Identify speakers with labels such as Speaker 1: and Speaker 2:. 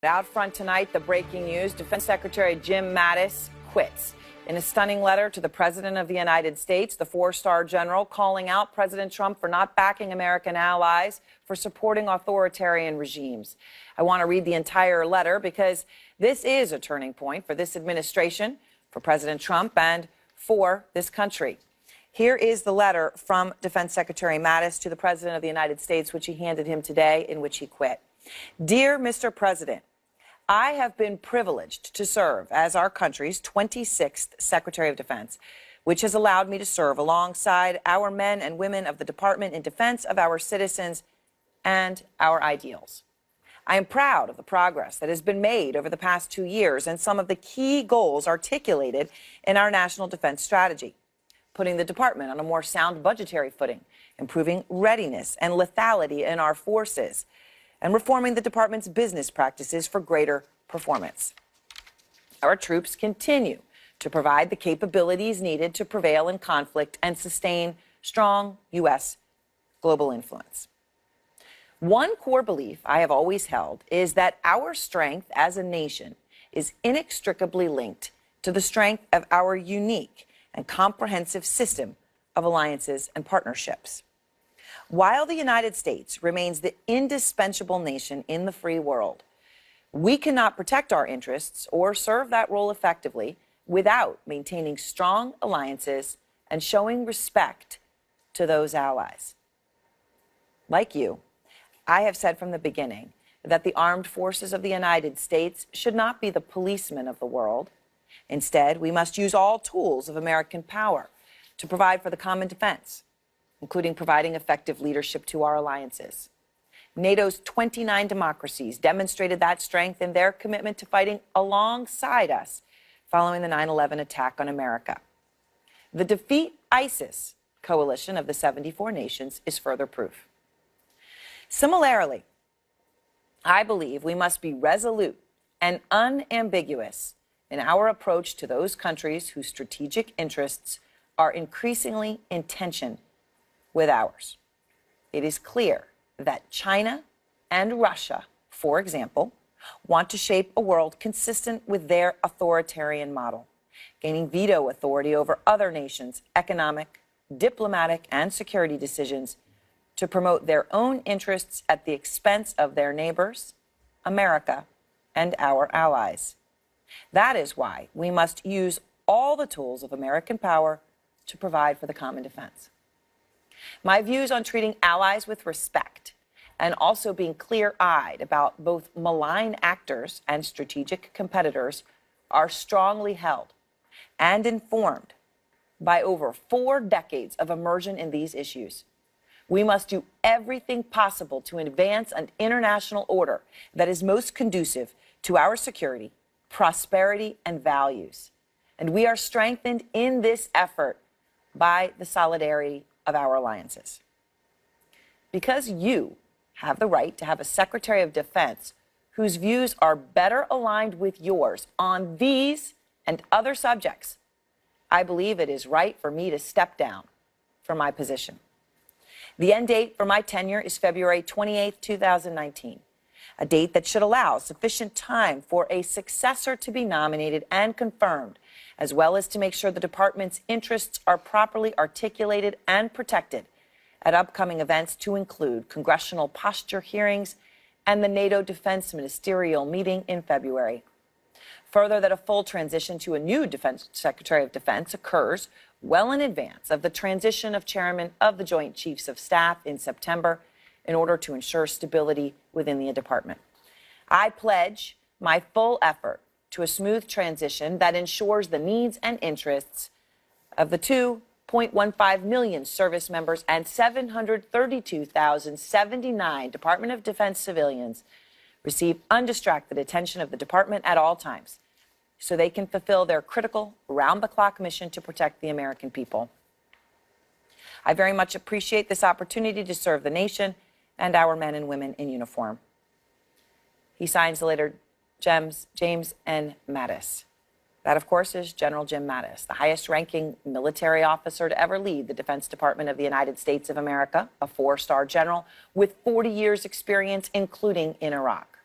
Speaker 1: Out front tonight, the breaking news: Defense Secretary Jim Mattis quits. In a stunning letter to the President of the United States, the four-star general calling out President Trump for not backing American allies, for supporting authoritarian regimes. I want to read the entire letter because this is a turning point for this administration, for President Trump, and for this country. Here is the letter from Defense Secretary Mattis to the President of the United States, which he handed him today, in which he quit. Dear Mr. President, I have been privileged to serve as our country's 26th Secretary of Defense, which has allowed me to serve alongside our men and women of the Department in defense of our citizens and our ideals. I am proud of the progress that has been made over the past 2 years and some of the key goals articulated in our national defense strategy, putting the department on a more sound budgetary footing, improving readiness and lethality in our forces, and reforming the department's business practices for greater performance. Our troops continue to provide the capabilities needed to prevail in conflict and sustain strong U.S. global influence. One core belief I have always held is that our strength as a nation is inextricably linked to the strength of our unique and comprehensive system of alliances and partnerships. While the United States remains the indispensable nation in the free world, we cannot protect our interests or serve that role effectively without maintaining strong alliances and showing respect to those allies. Like you, I have said from the beginning that the armed forces of the United States should not be the policemen of the world. Instead, we must use all tools of American power to provide for the common defense, including providing effective leadership to our alliances. NATO's 29 democracies demonstrated that strength in their commitment to fighting alongside us following the 9/11 attack on America. The Defeat ISIS coalition of the 74 nations is further proof. Similarly, I believe we must be resolute and unambiguous in our approach to those countries whose strategic interests are increasingly in tension with ours. It is clear that China and Russia, for example, want to shape a world consistent with their authoritarian model, gaining veto authority over other nations' economic, diplomatic, and security decisions to promote their own interests at the expense of their neighbors, America, and our allies. That is why we must use all the tools of American power to provide for the common defense. My views on treating allies with respect and also being clear-eyed about both malign actors and strategic competitors are strongly held and informed by over 4 decades of immersion in these issues. We must do everything possible to advance an international order that is most conducive to our security, prosperity, and values. And we are strengthened in this effort by the solidarity of our alliances. Because you have the right to have a Secretary of Defense whose views are better aligned with yours on these and other subjects, I believe it is right for me to step down from my position. The end date for my tenure is February 28, 2019, a date that should allow sufficient time for a successor to be nominated and confirmed, as well as to make sure the department's interests are properly articulated and protected at upcoming events, to include congressional posture hearings and the NATO Defense Ministerial meeting in February. Further, that a full transition to a new Defense Secretary of Defense occurs well in advance of the transition of Chairman of the Joint Chiefs of Staff in September, in order to ensure stability within the department. I pledge my full effort to a smooth transition that ensures the needs and interests of the 2.15 million service members and 732,079 Department of Defense civilians receive undistracted attention of the department at all times, so they can fulfill their critical, round-the-clock mission to protect the American people. I very much appreciate this opportunity to serve the nation and our men and women in uniform. He signs the letter, James N. Mattis. That, of course, is General Jim Mattis, the highest-ranking military officer to ever lead the Defense Department of the United States of America, a 4-star general with 40 years' experience, including in Iraq.